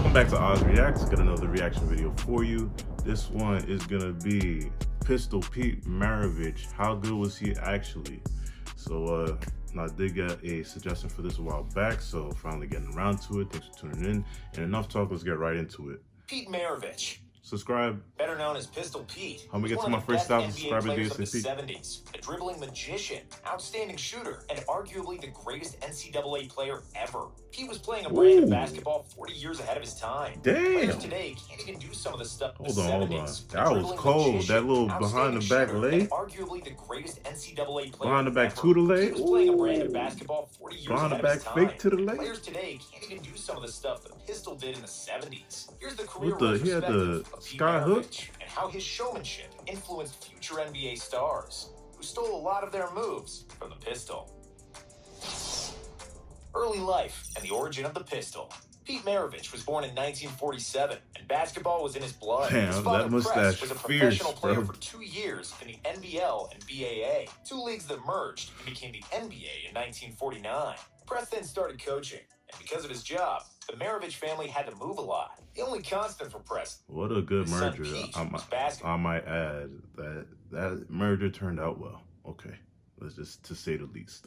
Welcome back to Oz Reacts. Got another reaction video for you. This one is gonna be Pistol Pete Maravich. How good was he actually? So I did get a suggestion for this a while back, so finally getting around to it. Thanks for tuning in. And enough talk, let's get right into it. Pete Maravich, subscribe. better known as Pistol Pete. How we get to my first 1,000 subscribers of the 70s, a dribbling magician, outstanding shooter, and arguably the greatest NCAA player ever. Pete was playing a brand of basketball 40 years ahead of his time. Damn. Players today can't even do some of the stuff in the 70s. That was cold. That little behind the back leg. Arguably the greatest NCAA player behind the back ever. to the leg. He was playing a brand of basketball 40 years behind ahead the back of his time. fake to the leg. Players today can't even do some of the stuff the Pistol did in the 70s. Here's the career He had the sky hook and how his showmanship influenced future NBA stars, who stole a lot of their moves from the Pistol. Early life and the origin of the Pistol. Pete Maravich was born in 1947, and basketball was in his blood. Damn, his father, that mustache was a fierce, professional player bro. for 2 years in the NBL and BAA, two leagues that merged and became the NBA in 1949. Press then started coaching, and because of his job, the Maravich family had to move a lot. The only constant for Press. What a good his merger. son Pete I might add that merger turned out well. Okay, let's just to say the least.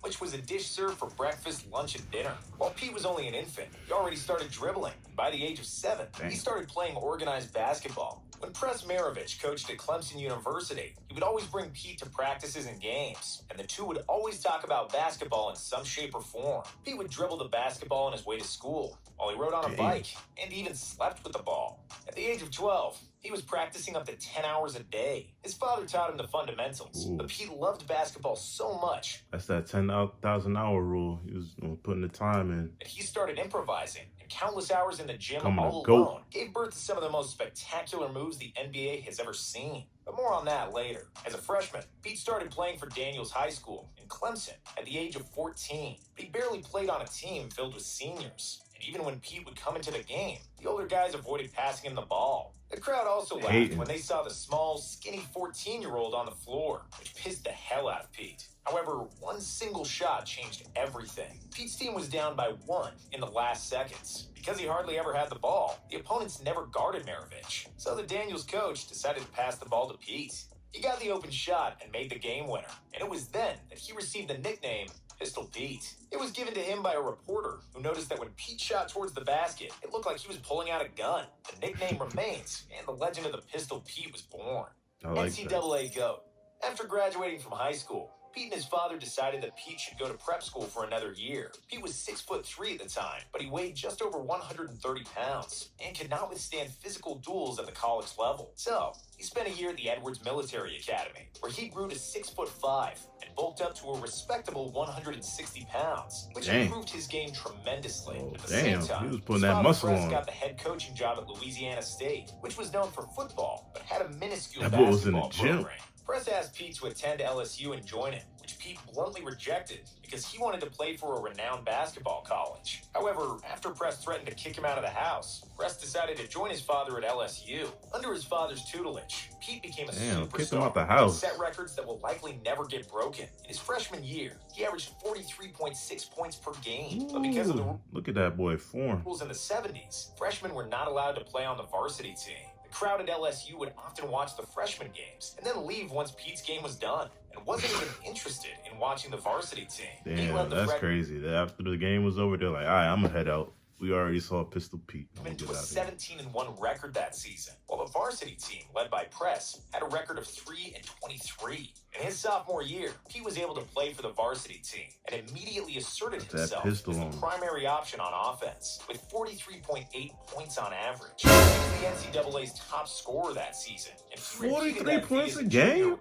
Which was a dish served for breakfast, lunch, and dinner. While Pete was only an infant, he already started dribbling. And by the age of 7, he started playing organized basketball. When Press Maravich coached at Clemson University, he would always bring Pete to practices and games, and the two would always talk about basketball in some shape or form. Pete would dribble the basketball on his way to school, while he rode on a bike, and even slept with the ball. At the age of 12, he was practicing up to 10 hours a day. His father taught him the fundamentals, but Pete loved basketball so much. That's that 10,000 hour rule. He was putting the time in. And he started improvising, and countless hours in the gym all goat. alone gave birth to some of the most spectacular moves the NBA has ever seen. But more on that later. As a freshman, Pete started playing for Daniels High School in Clemson at the age of 14. He barely played on a team filled with seniors. And even when Pete would come into the game, the older guys avoided passing him the ball. The crowd also laughed when they saw the small, skinny 14-year-old on the floor, which pissed the hell out of Pete. However, one single shot changed everything. Pete's team was down by 1 in the last seconds. Because he hardly ever had the ball, the opponents never guarded Maravich. So the Daniels coach decided to pass the ball to Pete. He got the open shot and made the game winner. And it was then that he received the nickname Pistol Pete. It was given to him by a reporter who noticed that when Pete shot towards the basket, it looked like he was pulling out a gun. The nickname remains, and the legend of the Pistol Pete was born. NCAA GOAT. After graduating from high school, Pete and his father decided that Pete should go to prep school for another year. Pete was 6'3" at the time, but he weighed just over 130 pounds and could not withstand physical duels at the college level. So, he spent a year at the Edwards Military Academy, where he grew to 6'5" and bulked up to a respectable 160 pounds, which improved his game tremendously. At the same time, he was putting that muscle on. got the head coaching job at Louisiana State, which was known for football, but had a minuscule that boy was in basketball the gym. program. Press asked Pete to attend LSU and join him, which Pete bluntly rejected because he wanted to play for a renowned basketball college. However, after Press threatened to kick him out of the house, Press decided to join his father at LSU. Under his father's tutelage, Pete became a superstar. Kicked him out the house. Set records that will likely never get broken. In his freshman year, he averaged 43.6 points per game. But because of the look at that boy form. rules in the 70s, freshmen were not allowed to play on the varsity team. The crowd at LSU would often watch the freshman games and then leave once Pete's game was done and wasn't even interested in watching the varsity team. Damn, that's crazy. After the game was over, they're like, all right, I'm going to head out. We already saw Pistol Pete. Into a 17-1 record that season, while the varsity team, led by Press, had a record of 3-23. In his sophomore year, Pete was able to play for the varsity team and immediately asserted himself as the primary option on offense, with 43.8 points on average. He was the NCAA's top scorer that season. And 43 points a game?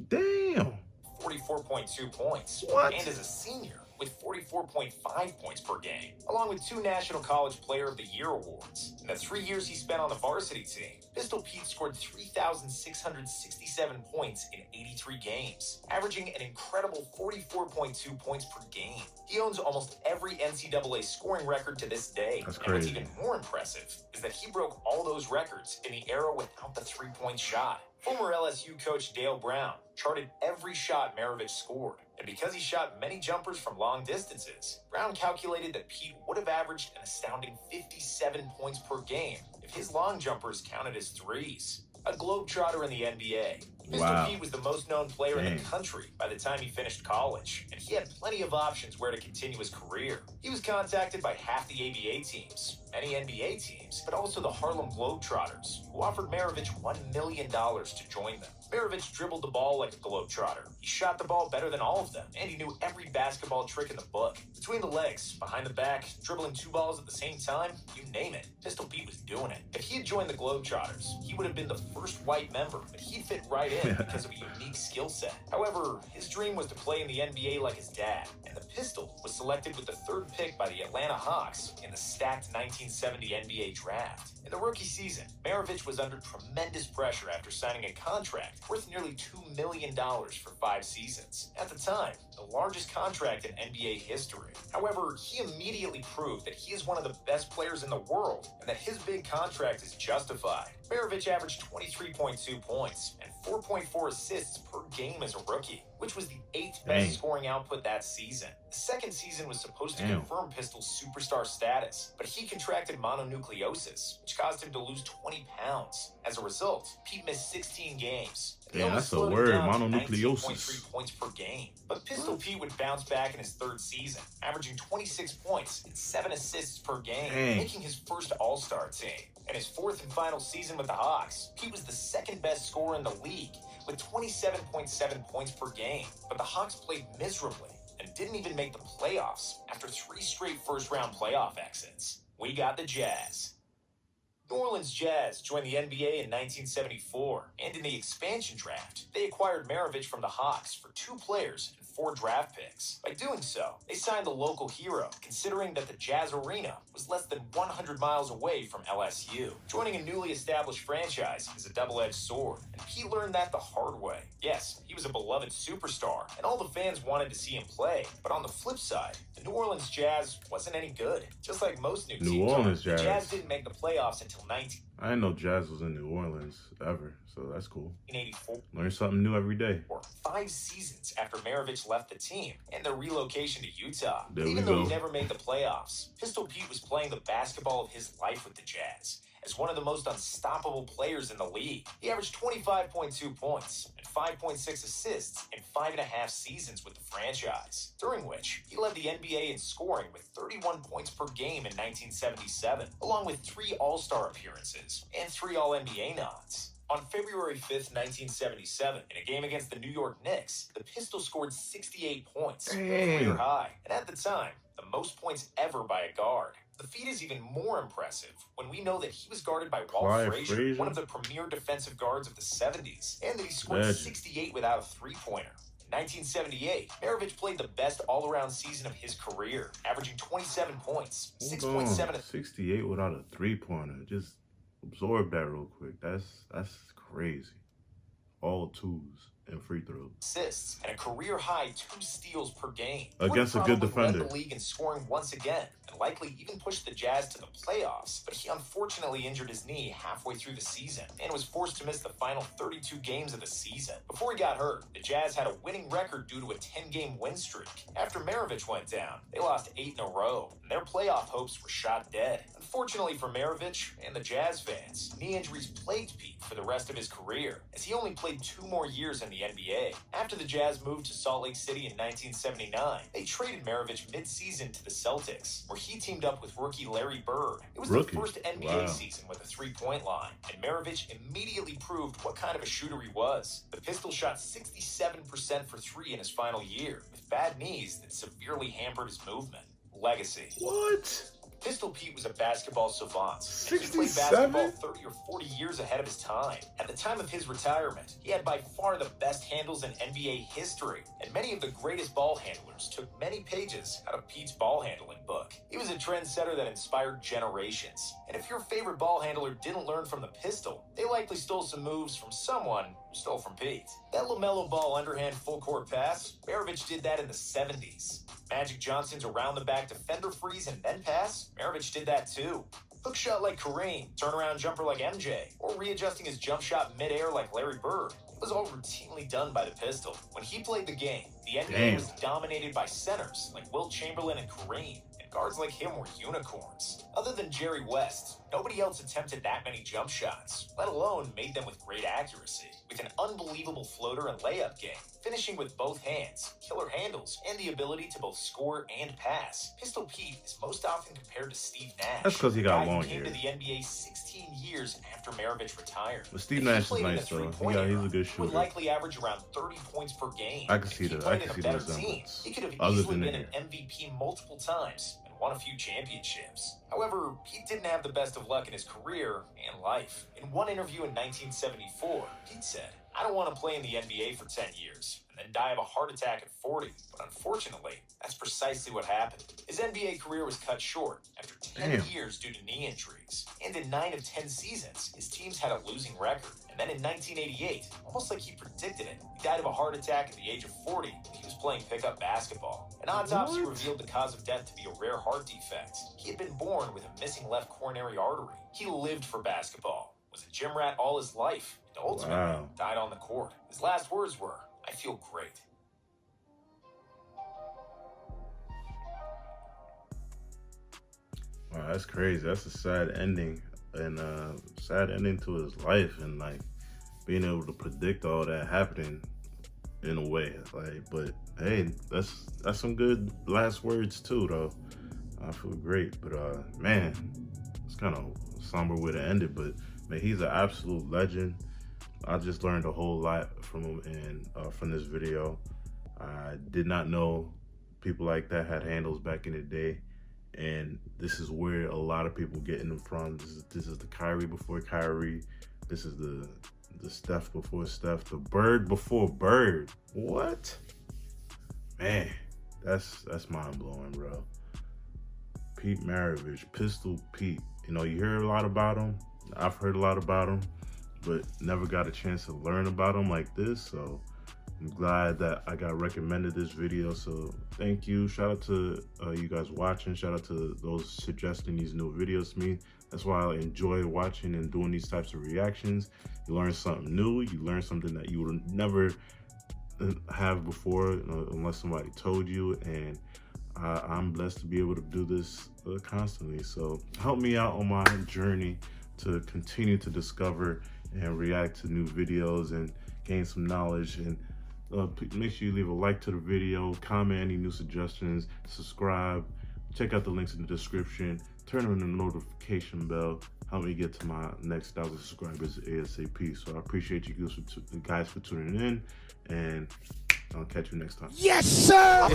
Damn. 44.2 points. What? And as a senior, with 44.5 points per game, along with 2 National College Player of the Year awards. In the 3 years he spent on the varsity team, Pistol Pete scored 3,667 points in 83 games, averaging an incredible 44.2 points per game. He owns almost every NCAA scoring record to this day. That's and crazy. what's even more impressive is that he broke all those records in the era without the three-point shot. Former LSU coach Dale Brown charted every shot Maravich scored, and because he shot many jumpers from long distances, Brown calculated that Pete would have averaged an astounding 57 points per game if his long jumpers counted as threes. A globetrotter in the NBA, Mr. Pete was the most known player in the country by the time he finished college, and he had plenty of options where to continue his career. He was contacted by half the ABA teams, many NBA teams, but also the Harlem Globetrotters, who offered Maravich $1 million to join them. Maravich dribbled the ball like a globetrotter. He shot the ball better than all of them, and he knew every basketball trick in the book. Between the legs, behind the back, dribbling two balls at the same time, you name it, Pistol Pete was doing it. If he had joined the Globetrotters, he would have been the first white member, but he'd fit right in because of a unique skill set. However, his dream was to play in the NBA like his dad, and the Pistol was selected with the third pick by the Atlanta Hawks in the stacked 1970 NBA draft. In the rookie season, Maravich was under tremendous pressure after signing a contract worth nearly $2 million for 5 seasons. At the time, the largest contract in NBA history. However, he immediately proved that he is one of the best players in the world and that his big contract is justified. Maravich averaged 23.2 points and 4.4 assists per game as a rookie, which was the 8th best scoring output that season. The second season was supposed to confirm Pistol's superstar status, but he contracted mononucleosis, which caused him to lose 20 pounds. As a result, Pete missed 16 games. Yeah, that's a word, mononucleosis. 19.3 points per game. But Pistol Pete would bounce back in his third season, averaging 26 points and 7 assists per game, making his first All-Star team. In his fourth and final season with the Hawks, Pete was the second best scorer in the league, with 27.7 points per game. But the Hawks played miserably and didn't even make the playoffs after 3 straight first-round playoff exits. We got the Jazz. New Orleans Jazz joined the NBA in 1974, and in the expansion draft, they acquired Maravich from the Hawks for 2 players and 4 draft picks. By doing so, they signed the local hero, considering that the Jazz Arena was less than 100 miles away from LSU. Joining a newly established franchise is a double-edged sword, and Pete learned that the hard way. Yes, he was a beloved superstar, and all the fans wanted to see him play, but on the flip side, the New Orleans Jazz wasn't any good. Just like most new teams, the Jazz didn't make the playoffs until I didn't know Jazz was in New Orleans ever, so that's cool. 1984. Learn something new every day. 5 seasons after Maravich left the team and their relocation to Utah. There Even though he never made the playoffs, Pistol Pete was playing the basketball of his life with the Jazz as one of the most unstoppable players in the league. He averaged 25.2 points and 5.6 assists in 5.5 seasons with the franchise, during which he led the NBA in scoring with 31 points per game in 1977, along with 3 All-Star appearances and 3 All-NBA nods. On February 5th, 1977, in a game against the New York Knicks, the Pistol scored 68 points, a career high, and at the time, the most points ever by a guard. The feat is even more impressive when we know that he was guarded by Walt Frazier, one of the premier defensive guards of the 70s, and that he scored 68 without a three-pointer. In 1978, Maravich played the best all-around season of his career, averaging 27 points, 6.7... 68 without a three-pointer. Just absorb that real quick. That's crazy. All 2s and free throws. Assists and a career-high 2 steals per game. Against a good defender. Led the league in scoring once again, and likely even pushed the Jazz to the playoffs, but he unfortunately injured his knee halfway through the season and was forced to miss the final 32 games of the season. Before he got hurt, the Jazz had a winning record due to a 10-game win streak. After Maravich went down, they lost 8 in a row, and their playoff hopes were shot dead. Unfortunately for Maravich and the Jazz fans, knee injuries plagued Pete for the rest of his career, as he only played 2 more years in the NBA. After the Jazz moved to Salt Lake City in 1979, they traded Maravich mid-season to the Celtics, where he teamed up with rookie Larry Bird. It was the first NBA season with a 3-point line, and Maravich immediately proved what kind of a shooter he was. The Pistol shot 67% for 3 in his final year, with bad knees that severely hampered his movement. Legacy. What? Pistol Pete was a basketball savant. 67? He played basketball 30 or 40 years ahead of his time. At the time of his retirement, he had by far the best handles in NBA history, and many of the greatest ball handlers took many pages out of Pete's ball handling book. He was a trendsetter that inspired generations, and if your favorite ball handler didn't learn from the Pistol, they likely stole some moves from someone who stole from Pete. That LaMelo Ball underhand full-court pass, Maravich did that in the 70s. Magic Johnson's around-the-back defender freeze and then pass, Maravich did that too. Hook shot like Kareem, turnaround jumper like MJ, or readjusting his jump shot mid-air like Larry Bird. It was all routinely done by the pistol. When he played the game, the NBA was dominated by centers like Wilt Chamberlain and Kareem, and guards like him were unicorns. Other than Jerry West, nobody else attempted that many jump shots, let alone made them with great accuracy. With an unbelievable floater and layup game, finishing with both hands, killer handles, and the ability to both score and pass, Pistol Pete is most often compared to Steve Nash. That's because he got long came hair. to the NBA 16 years after Maravich retired. But Steve Nash is nice though. Yeah, he's a good shooter. Would likely average around 30 points per game. I can see that. I can see the resemblance. He could have easily been an MVP multiple times and won a few championships. However, Pete didn't have the best of luck in his career and life. In one interview in 1974, Pete said, "I don't want to play in the NBA for 10 years and then die of a heart attack at 40. But unfortunately, that's precisely what happened. His NBA career was cut short after 10 years due to knee injuries. And in 9 of 10 seasons, his teams had a losing record. And then in 1988, almost like he predicted it, he died of a heart attack at the age of 40 when he was playing pickup basketball. An autopsy revealed the cause of death to be a rare heart defect. He had been born with a missing left coronary artery. He lived for basketball, was a gym rat all his life, and ultimately died on the court. His last words were, "I feel great." Wow, that's crazy. That's a sad ending, and sad ending to his life, and like being able to predict all that happening in a way. Like, but hey, that's some good last words too, though. I feel great, but man, it's kind of somber way to end it. But man, he's an absolute legend. I just learned a whole lot from him and from this video. I did not know people like that had handles back in the day. And this is where a lot of people getting them from. This is the Kyrie before Kyrie. This is the Steph before Steph. The Bird before Bird. What? Man, that's mind blowing, bro. Pete Maravich, Pistol Pete. You know, you hear a lot about him. I've heard a lot about him, but never got a chance to learn about him like this. So I'm glad that I got recommended this video. So thank you. Shout out to you guys watching. Shout out to those suggesting these new videos to me. That's why I enjoy watching and doing these types of reactions. You learn something new. You learn something that you would never have before unless somebody told you. And I'm blessed to be able to do this constantly. So help me out on my journey to continue to discover and react to new videos and gain some knowledge. And make sure you leave a like to the video, comment any new suggestions, subscribe, check out the links in the description, turn on the notification bell, help me get to my next 1,000 subscribers ASAP. So I appreciate you guys for tuning in, and I'll catch you next time. Yes, sir!